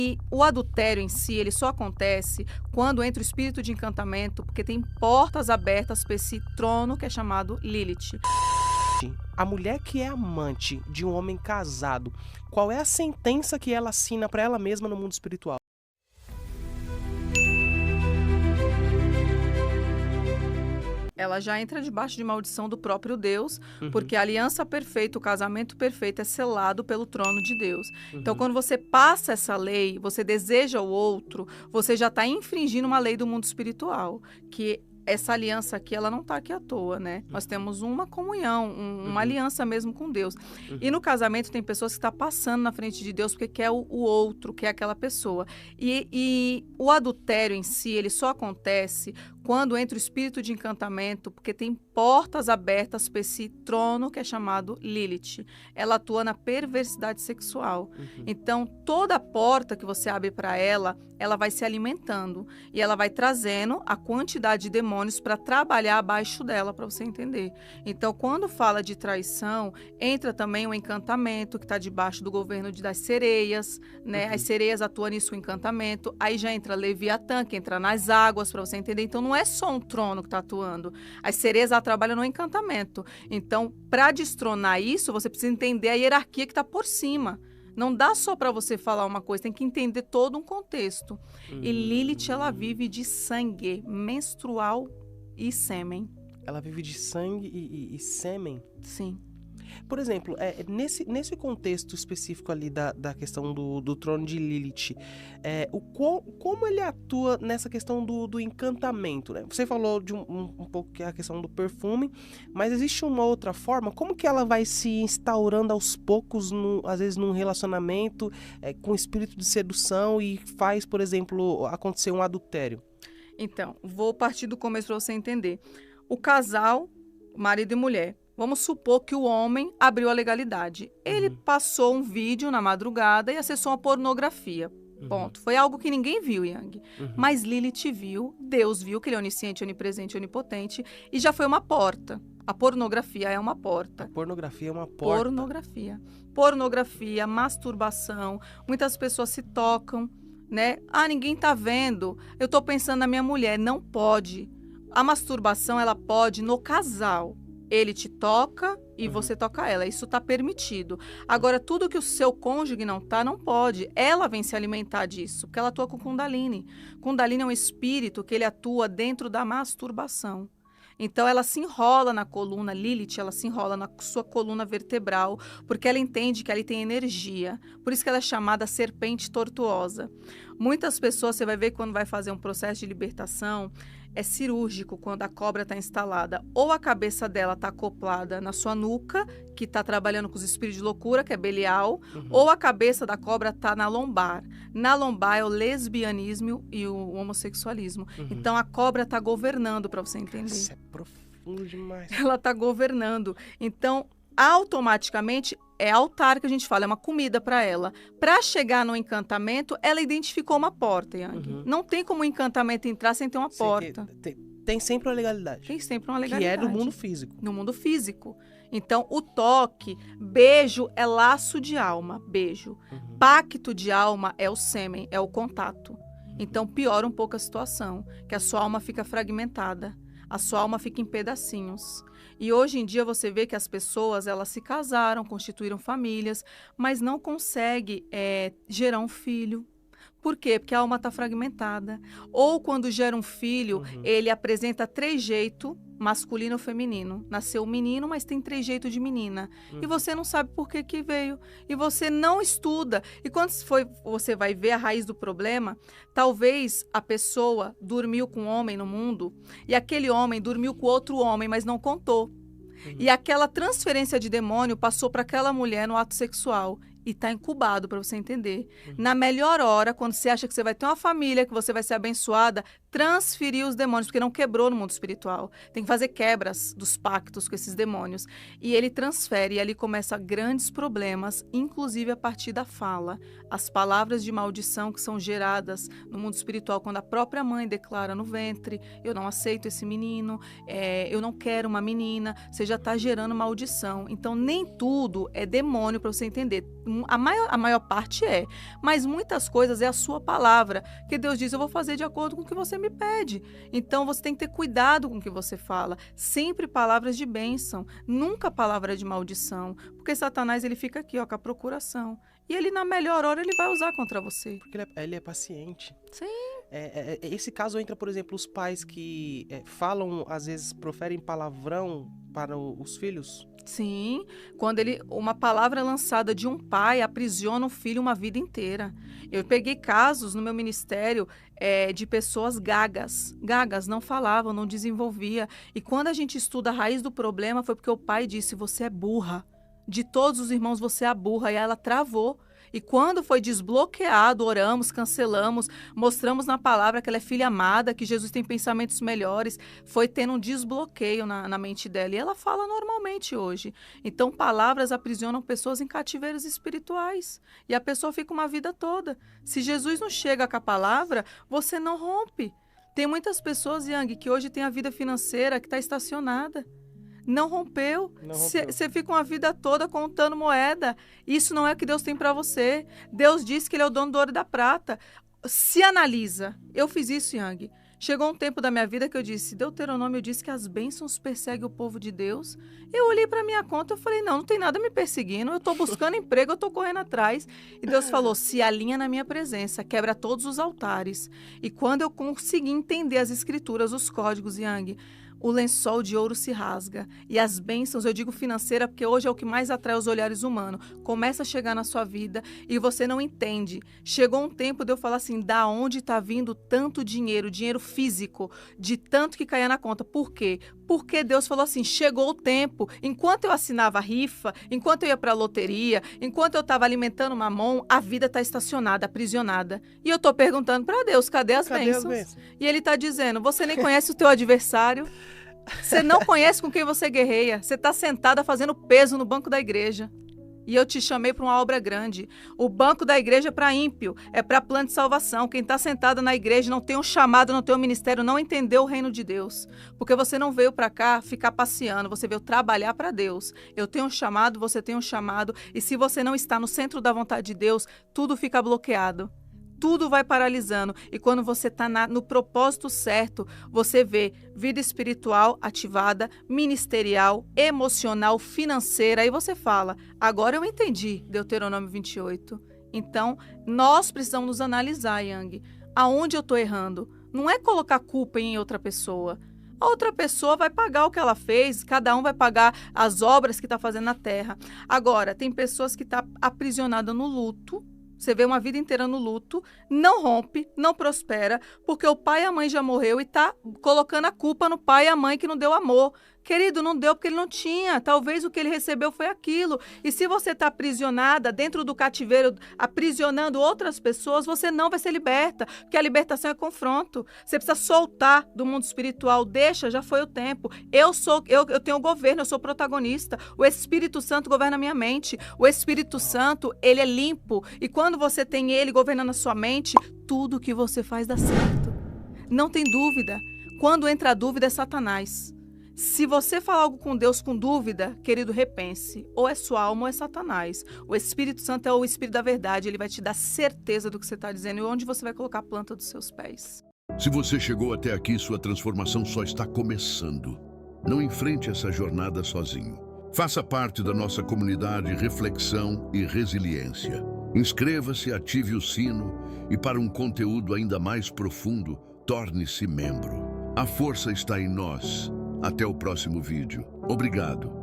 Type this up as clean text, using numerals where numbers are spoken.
E o adultério em si, ele só acontece quando entra o espírito de encantamento, porque tem portas abertas para esse trono que é chamado Lilith. A mulher que é amante de um homem casado, qual é a sentença que ela assina para ela mesma no mundo espiritual? Ela já entra debaixo de maldição do próprio Deus, porque a aliança perfeita, o casamento perfeito é selado pelo trono de Deus. Então, quando você passa essa lei, você deseja o outro, você já está infringindo uma lei do mundo espiritual, que essa aliança aqui, ela não está aqui à toa, né? Nós temos uma comunhão, uma aliança mesmo com Deus. E no casamento tem pessoas que estão passando na frente de Deus porque quer o outro, quer aquela pessoa. E o adultério em si, ele só acontece quando entra o espírito de encantamento, porque tem portas abertas para esse trono que é chamado Lilith. Ela atua na perversidade sexual. Então, toda porta que você abre para ela, ela vai se alimentando. E ela vai trazendo a quantidade de demônios para trabalhar abaixo dela, para você entender. Então, quando fala de traição, entra também o encantamento, que está debaixo do governo das sereias, né? As sereias atuam nisso, o encantamento. Aí já entra Leviatã, que entra nas águas, para você entender. Então, não é só um trono que está atuando. As sereias trabalham no encantamento. Então, para destronar isso, você precisa entender a hierarquia que está por cima. Não dá só para você falar uma coisa, tem que entender todo um contexto. E Lilith, ela vive de sangue menstrual e sêmen. Ela vive de sangue e sêmen? Sim. Por exemplo, nesse contexto específico ali da questão do trono de Lilith, como ele atua nessa questão do encantamento, né? Você falou de um pouco que é a questão do perfume, mas existe uma outra forma? Como que ela vai se instaurando aos poucos, às vezes num relacionamento, com espírito de sedução e faz, por exemplo, acontecer um adultério? Então, vou partir do começo para você entender. O casal, marido e mulher, vamos supor que o homem abriu a legalidade. Ele passou um vídeo na madrugada e acessou uma pornografia. Ponto. Foi algo que ninguém viu, Yang. Mas Lilith viu, Deus viu, que ele é onisciente, onipresente, onipotente, e já foi uma porta. A pornografia é uma porta. A pornografia é uma porta. Pornografia, masturbação. Muitas pessoas se tocam, né? Ah, ninguém tá vendo. Eu tô pensando na minha mulher. Não pode. A masturbação, ela pode no casal. Ele te toca e você toca ela. Isso está permitido. Agora, tudo que o seu cônjuge não tá, não pode. Ela vem se alimentar disso, porque ela atua com Kundalini. Kundalini é um espírito que ele atua dentro da masturbação. Então, ela se enrola na coluna, Lilith, ela se enrola na sua coluna vertebral, porque ela entende que ali tem energia. Por isso que ela é chamada serpente tortuosa. Muitas pessoas, você vai ver quando vai fazer um processo de libertação, é cirúrgico quando a cobra está instalada. Ou a cabeça dela está acoplada na sua nuca, que está trabalhando com os espíritos de loucura, que é Belial, ou a cabeça da cobra está na lombar. Na lombar é o lesbianismo e o homossexualismo. Então a cobra está governando, para você entender. Isso é profundo demais. Ela está governando. Então, automaticamente, é altar que a gente fala, é uma comida para ela. Para chegar no encantamento, ela identificou uma porta, Yang. Não tem como o encantamento entrar sem ter uma porta. Tem sempre uma legalidade. Tem sempre uma legalidade. Que é do mundo físico. No mundo físico. Então, o toque, beijo é laço de alma, beijo. Pacto de alma é o sêmen, é o contato. Então, piora um pouco a situação, que a sua alma fica fragmentada. A sua alma fica em pedacinhos. E hoje em dia você vê que as pessoas, elas se casaram, constituíram famílias, mas não conseguem gerar um filho. Por quê? Porque a alma está fragmentada. Ou quando gera um filho, ele apresenta 3 jeitos, masculino ou feminino. Nasceu um menino, mas tem 3 jeitos de menina. E você não sabe por que veio. E você não estuda. E quando você vai ver a raiz do problema, talvez a pessoa dormiu com um homem no mundo e aquele homem dormiu com outro homem, mas não contou. E aquela transferência de demônio passou para aquela mulher no ato sexual. E está incubado, para você entender. Na melhor hora, quando você acha que você vai ter uma família, que você vai ser abençoada, transferir os demônios, porque não quebrou no mundo espiritual. Tem que fazer quebras dos pactos com esses demônios. E ele transfere, e ali começa grandes problemas, inclusive a partir da fala. As palavras de maldição que são geradas no mundo espiritual, quando a própria mãe declara no ventre, eu não aceito esse menino, eu não quero uma menina, você já está gerando maldição. Então, nem tudo é demônio, para você entender. A maior parte é. Mas muitas coisas é a sua palavra. Que Deus diz, eu vou fazer de acordo com o que você me pede. Então, você tem que ter cuidado com o que você fala. Sempre palavras de bênção. Nunca palavra de maldição. Porque Satanás, ele fica aqui, ó, com a procuração. E ele, na melhor hora, ele vai usar contra você. Porque ele é paciente. Sim. Esse caso entra, por exemplo, os pais que falam, às vezes, proferem palavrão para os filhos. Sim, quando uma palavra lançada de um pai aprisiona um filho uma vida inteira. Eu peguei casos no meu ministério de pessoas gagas, não falavam, não desenvolvia. E quando a gente estuda a raiz do problema, foi porque o pai disse, você é burra. De todos os irmãos, você é a burra. E ela travou. E quando foi desbloqueado, oramos, cancelamos, mostramos na palavra que ela é filha amada, que Jesus tem pensamentos melhores, foi tendo um desbloqueio na mente dela. E ela fala normalmente hoje. Então, palavras aprisionam pessoas em cativeiros espirituais. E a pessoa fica uma vida toda. Se Jesus não chega com a palavra, você não rompe. Tem muitas pessoas, Yang, que hoje tem a vida financeira que está estacionada. Não rompeu. Você fica uma vida toda contando moeda. Isso não é o que Deus tem para você. Deus disse que Ele é o dono do ouro e da prata. Se analisa. Eu fiz isso, Yang. Chegou um tempo da minha vida que eu disse, Deuteronômio diz que as bênçãos perseguem o povo de Deus. Eu olhei para minha conta e falei, não tem nada me perseguindo. Eu estou buscando emprego, eu estou correndo atrás. E Deus falou, se alinha na minha presença, quebra todos os altares. E quando eu consegui entender as escrituras, os códigos, Yang, o lençol de ouro se rasga. E as bênçãos, eu digo financeira, porque hoje é o que mais atrai os olhares humanos. Começa a chegar na sua vida e você não entende. Chegou um tempo de eu falar assim, da onde está vindo tanto dinheiro físico, de tanto que caía na conta. Por quê? Porque Deus falou assim, chegou o tempo. Enquanto eu assinava a rifa, enquanto eu ia para a loteria, enquanto eu estava alimentando Mamon, a vida está estacionada, aprisionada. E eu estou perguntando para Deus, cadê as bênçãos? E Ele está dizendo, você nem conhece o teu adversário. Você não conhece com quem você guerreia. Você está sentada fazendo peso no banco da igreja. E eu te chamei para uma obra grande. O banco da igreja é para ímpio, é para plano de salvação. Quem está sentado na igreja não tem um chamado, não tem um ministério, não entendeu o reino de Deus. Porque você não veio para cá ficar passeando, você veio trabalhar para Deus. Eu tenho um chamado, você tem um chamado. E se você não está no centro da vontade de Deus, tudo fica bloqueado. Tudo vai paralisando. E quando você está no propósito certo, você vê vida espiritual ativada, ministerial, emocional, financeira. Aí você fala, agora eu entendi Deuteronômio 28. Então, nós precisamos nos analisar, Yang. Aonde eu estou errando? Não é colocar culpa em outra pessoa. A outra pessoa vai pagar o que ela fez, cada um vai pagar as obras que está fazendo na terra. Agora, tem pessoas que estão aprisionadas no luto. Você vê uma vida inteira no luto, não rompe, não prospera, porque o pai e a mãe já morreu e está colocando a culpa no pai e a mãe que não deu amor. Querido, não deu porque ele não tinha. Talvez o que ele recebeu foi aquilo. E se você está aprisionada dentro do cativeiro, aprisionando outras pessoas, você não vai ser liberta, porque a libertação é confronto. Você precisa soltar do mundo espiritual. Deixa, já foi o tempo. Eu tenho o governo, eu sou protagonista. O Espírito Santo governa a minha mente. O Espírito Santo, ele é limpo. E quando você tem ele governando a sua mente, tudo que você faz dá certo. Não tem dúvida. Quando entra a dúvida, é Satanás. Se você falar algo com Deus com dúvida, querido, repense. Ou é sua alma ou é Satanás. O Espírito Santo é o Espírito da verdade. Ele vai te dar certeza do que você está dizendo e onde você vai colocar a planta dos seus pés. Se você chegou até aqui, sua transformação só está começando. Não enfrente essa jornada sozinho. Faça parte da nossa comunidade Reflexão e Resiliência. Inscreva-se, ative o sino e, para um conteúdo ainda mais profundo, torne-se membro. A força está em nós. Até o próximo vídeo. Obrigado.